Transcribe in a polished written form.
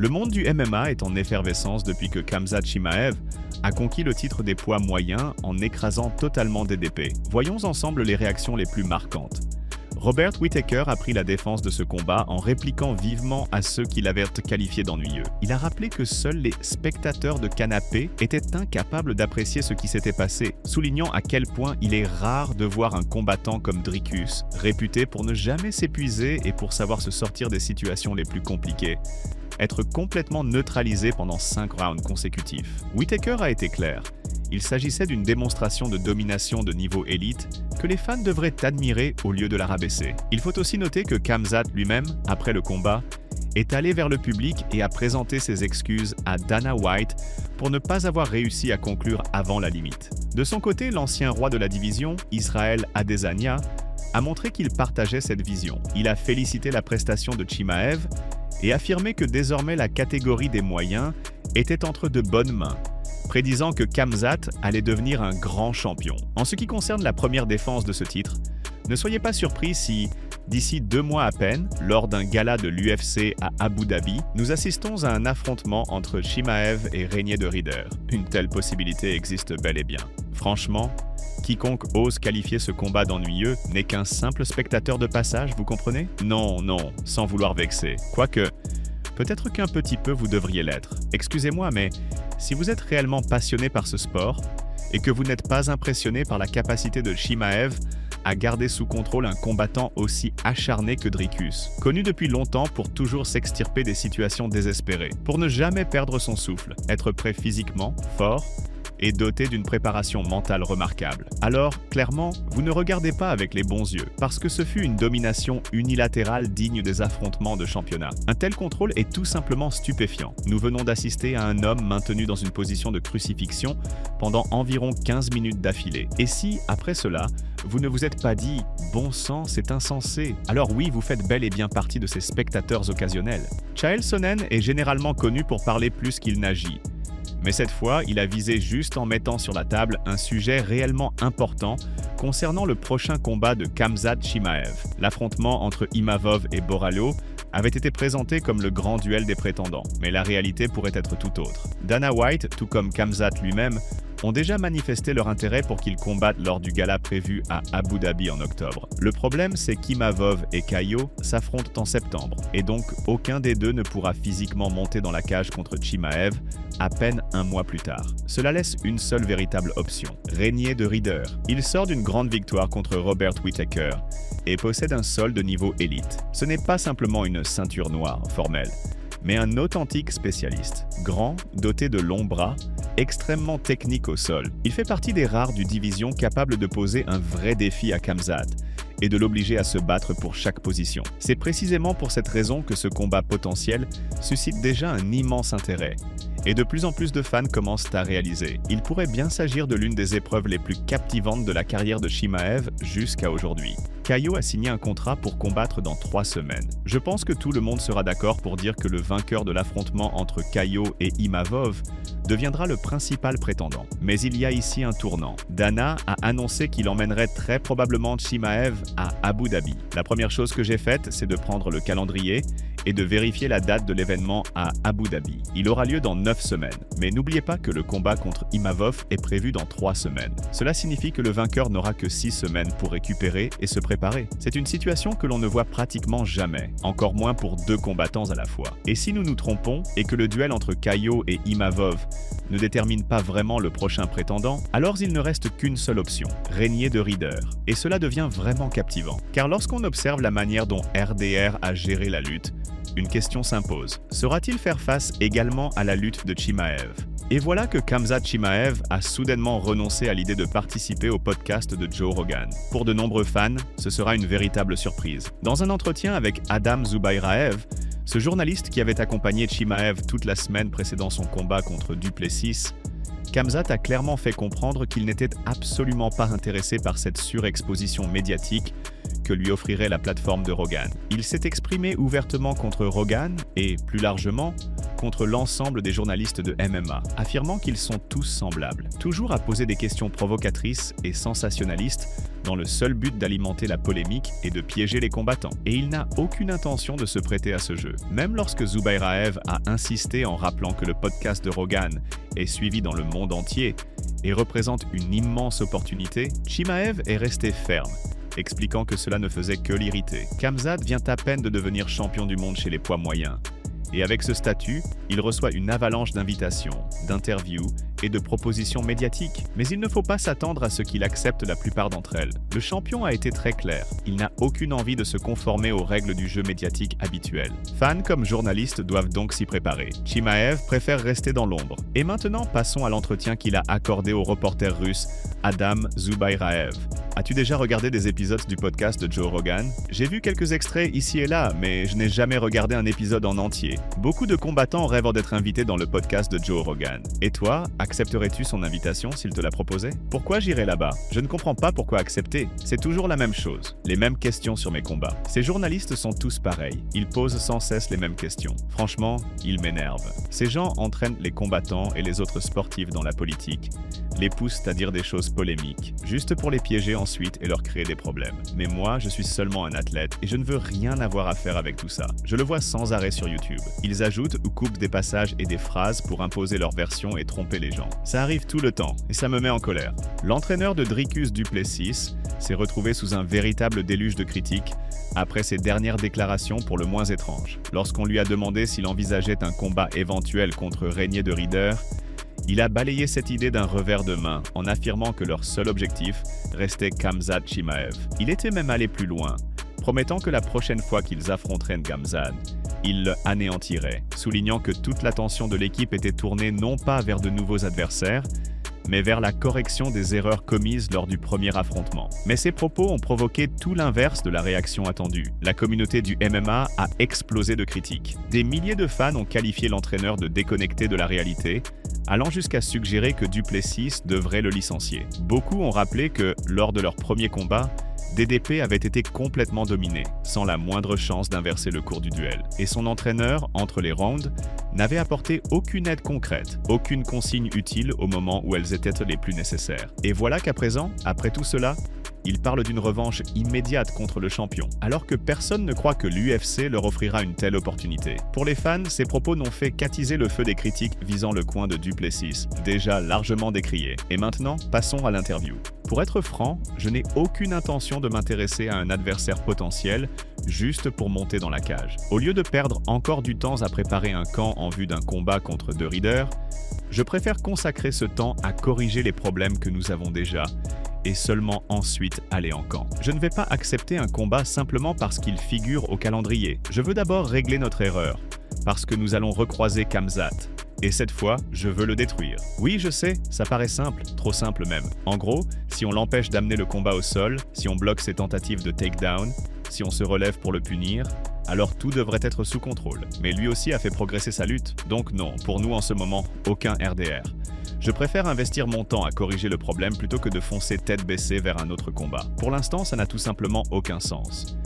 Le monde du MMA est en effervescence depuis que Khamzat Chimaev a conquis le titre des poids moyens en écrasant totalement DDP. Voyons ensemble les réactions les plus marquantes. Robert Whittaker a pris la défense de ce combat en répliquant vivement à ceux qui l'avaient qualifié d'ennuyeux. Il a rappelé que seuls les spectateurs de canapé étaient incapables d'apprécier ce qui s'était passé, soulignant à quel point il est rare de voir un combattant comme Dricus, réputé pour ne jamais s'épuiser et pour savoir se sortir des situations les plus compliquées, être complètement neutralisé pendant 5 rounds consécutifs. Whittaker a été clair. Il s'agissait d'une démonstration de domination de niveau élite que les fans devraient admirer au lieu de la rabaisser. Il faut aussi noter que Khamzat lui-même, après le combat, est allé vers le public et a présenté ses excuses à Dana White pour ne pas avoir réussi à conclure avant la limite. De son côté, l'ancien roi de la division, Israel Adesanya, a montré qu'il partageait cette vision. Il a félicité la prestation de Chimaev et affirmé que désormais la catégorie des moyens était entre de bonnes mains, prédisant que Khamzat allait devenir un grand champion. En ce qui concerne la première défense de ce titre, ne soyez pas surpris si, d'ici 2 mois à peine, lors d'un gala de l'UFC à Abu Dhabi, nous assistons à un affrontement entre Chimaev et Régnier de Ridder. Une telle possibilité existe bel et bien. Franchement, quiconque ose qualifier ce combat d'ennuyeux n'est qu'un simple spectateur de passage, vous comprenez? Non, sans vouloir vexer. Quoique, peut-être qu'un petit peu vous devriez l'être. Excusez-moi, mais si vous êtes réellement passionné par ce sport et que vous n'êtes pas impressionné par la capacité de Chimaev à garder sous contrôle un combattant aussi acharné que Dricus, connu depuis longtemps pour toujours s'extirper des situations désespérées, pour ne jamais perdre son souffle, être prêt physiquement, fort, et doté d'une préparation mentale remarquable. Alors, clairement, vous ne regardez pas avec les bons yeux, parce que ce fut une domination unilatérale digne des affrontements de championnat. Un tel contrôle est tout simplement stupéfiant. Nous venons d'assister à un homme maintenu dans une position de crucifixion pendant environ 15 minutes d'affilée. Et si, après cela, vous ne vous êtes pas dit « bon sang, c'est insensé », alors oui, vous faites bel et bien partie de ces spectateurs occasionnels. Chael Sonnen est généralement connu pour parler plus qu'il n'agit. Mais cette fois, il a visé juste en mettant sur la table un sujet réellement important concernant le prochain combat de Khamzat Chimaev. L'affrontement entre Imavov et Borralho avait été présenté comme le grand duel des prétendants, mais la réalité pourrait être tout autre. Dana White, tout comme Khamzat lui-même, ont déjà manifesté leur intérêt pour qu'ils combattent lors du gala prévu à Abu Dhabi en octobre. Le problème, c'est qu'Imavov et Caio s'affrontent en septembre, et donc aucun des deux ne pourra physiquement monter dans la cage contre Chimaev à peine 1 mois plus tard. Cela laisse une seule véritable option, Régnier de Ridder. Il sort d'une grande victoire contre Robert Whittaker et possède un sol de niveau élite. Ce n'est pas simplement une ceinture noire formelle, mais un authentique spécialiste, grand, doté de longs bras, extrêmement technique au sol. Il fait partie des rares du division capables de poser un vrai défi à Khamzat et de l'obliger à se battre pour chaque position. C'est précisément pour cette raison que ce combat potentiel suscite déjà un immense intérêt. Et de plus en plus de fans commencent à réaliser. Il pourrait bien s'agir de l'une des épreuves les plus captivantes de la carrière de Chimaev jusqu'à aujourd'hui. Caio a signé un contrat pour combattre dans 3 semaines. Je pense que tout le monde sera d'accord pour dire que le vainqueur de l'affrontement entre Caio et Imavov deviendra le principal prétendant. Mais il y a ici un tournant. Dana a annoncé qu'il emmènerait très probablement Chimaev à Abu Dhabi. La première chose que j'ai faite, c'est de prendre le calendrier et de vérifier la date de l'événement à Abu Dhabi. Il aura lieu dans 9 semaines. Mais n'oubliez pas que le combat contre Imavov est prévu dans 3 semaines. Cela signifie que le vainqueur n'aura que 6 semaines pour récupérer et se préparer. C'est une situation que l'on ne voit pratiquement jamais, encore moins pour 2 combattants à la fois. Et si nous nous trompons et que le duel entre Caio et Imavov ne détermine pas vraiment le prochain prétendant, alors il ne reste qu'une seule option, Régnier de Ridder. Et cela devient vraiment captivant. Car lorsqu'on observe la manière dont RDR a géré la lutte, une question s'impose. Saura-t-il faire face également à la lutte de Chimaev? Et voilà que Khamzat Chimaev a soudainement renoncé à l'idée de participer au podcast de Joe Rogan. Pour de nombreux fans, ce sera une véritable surprise. Dans un entretien avec Adam Zubairaev, ce journaliste qui avait accompagné Chimaev toute la semaine précédant son combat contre Duplessis, Khamzat a clairement fait comprendre qu'il n'était absolument pas intéressé par cette surexposition médiatique que lui offrirait la plateforme de Rogan. Il s'est exprimé ouvertement contre Rogan et, plus largement, contre l'ensemble des journalistes de MMA, affirmant qu'ils sont tous semblables, toujours à poser des questions provocatrices et sensationnalistes dans le seul but d'alimenter la polémique et de piéger les combattants. Et il n'a aucune intention de se prêter à ce jeu. Même lorsque Zubairaev a insisté en rappelant que le podcast de Rogan est suivi dans le monde entier et représente une immense opportunité, Chimaev est resté ferme, expliquant que cela ne faisait que l'irriter. Khamzat vient à peine de devenir champion du monde chez les poids moyens. Et avec ce statut, il reçoit une avalanche d'invitations, d'interviews et de propositions médiatiques. Mais il ne faut pas s'attendre à ce qu'il accepte la plupart d'entre elles. Le champion a été très clair. Il n'a aucune envie de se conformer aux règles du jeu médiatique habituel. Fans comme journalistes doivent donc s'y préparer. Chimaev préfère rester dans l'ombre. Et maintenant, passons à l'entretien qu'il a accordé au reporter russe Adam Zubairaev. As-tu déjà regardé des épisodes du podcast de Joe Rogan? J'ai vu quelques extraits ici et là, mais je n'ai jamais regardé un épisode en entier. Beaucoup de combattants rêvent d'être invités dans le podcast de Joe Rogan. Et toi, accepterais-tu son invitation s'il te la proposait? Pourquoi j'irais là-bas? Je ne comprends pas pourquoi accepter. C'est toujours la même chose, les mêmes questions sur mes combats. Ces journalistes sont tous pareils. Ils posent sans cesse les mêmes questions. Franchement, ils m'énervent. Ces gens entraînent les combattants et les autres sportifs dans la politique, les poussent à dire des choses polémiques, juste pour les piéger ensuite et leur créer des problèmes. Mais moi, je suis seulement un athlète et je ne veux rien avoir à faire avec tout ça. Je le vois sans arrêt sur YouTube. Ils ajoutent ou coupent des passages et des phrases pour imposer leur version et tromper les gens. Ça arrive tout le temps et ça me met en colère. L'entraîneur de Dricus du Plessis s'est retrouvé sous un véritable déluge de critiques après ses dernières déclarations pour le moins étranges. Lorsqu'on lui a demandé s'il envisageait un combat éventuel contre Régnier de Rieder, il a balayé cette idée d'un revers de main en affirmant que leur seul objectif restait Khamzat Chimaev. Il était même allé plus loin, promettant que la prochaine fois qu'ils affronteraient Khamzat, il le anéantirait, soulignant que toute l'attention de l'équipe était tournée non pas vers de nouveaux adversaires, mais vers la correction des erreurs commises lors du premier affrontement. Mais ces propos ont provoqué tout l'inverse de la réaction attendue. La communauté du MMA a explosé de critiques. Des milliers de fans ont qualifié l'entraîneur de déconnecté de la réalité, allant jusqu'à suggérer que Du Plessis devrait le licencier. Beaucoup ont rappelé que, lors de leur premier combat, DDP avait été complètement dominé, sans la moindre chance d'inverser le cours du duel. Et son entraîneur, entre les rounds, n'avait apporté aucune aide concrète, aucune consigne utile au moment où elles étaient les plus nécessaires. Et voilà qu'à présent, après tout cela, il parle d'une revanche immédiate contre le champion, alors que personne ne croit que l'UFC leur offrira une telle opportunité. Pour les fans, ces propos n'ont fait qu'attiser le feu des critiques visant le coin de Du Plessis, déjà largement décrié. Et maintenant, passons à l'interview. Pour être franc, je n'ai aucune intention de m'intéresser à un adversaire potentiel juste pour monter dans la cage. Au lieu de perdre encore du temps à préparer un camp en vue d'un combat contre De Rieder, je préfère consacrer ce temps à corriger les problèmes que nous avons déjà et seulement ensuite aller en camp. Je ne vais pas accepter un combat simplement parce qu'il figure au calendrier. Je veux d'abord régler notre erreur, parce que nous allons recroiser Khamzat. Et cette fois, je veux le détruire. Oui, je sais, ça paraît simple, trop simple même. En gros, si on l'empêche d'amener le combat au sol, si on bloque ses tentatives de takedown, si on se relève pour le punir, alors tout devrait être sous contrôle. Mais lui aussi a fait progresser sa lutte. Donc non, pour nous en ce moment, aucun RDR. Je préfère investir mon temps à corriger le problème plutôt que de foncer tête baissée vers un autre combat. Pour l'instant, ça n'a tout simplement aucun sens.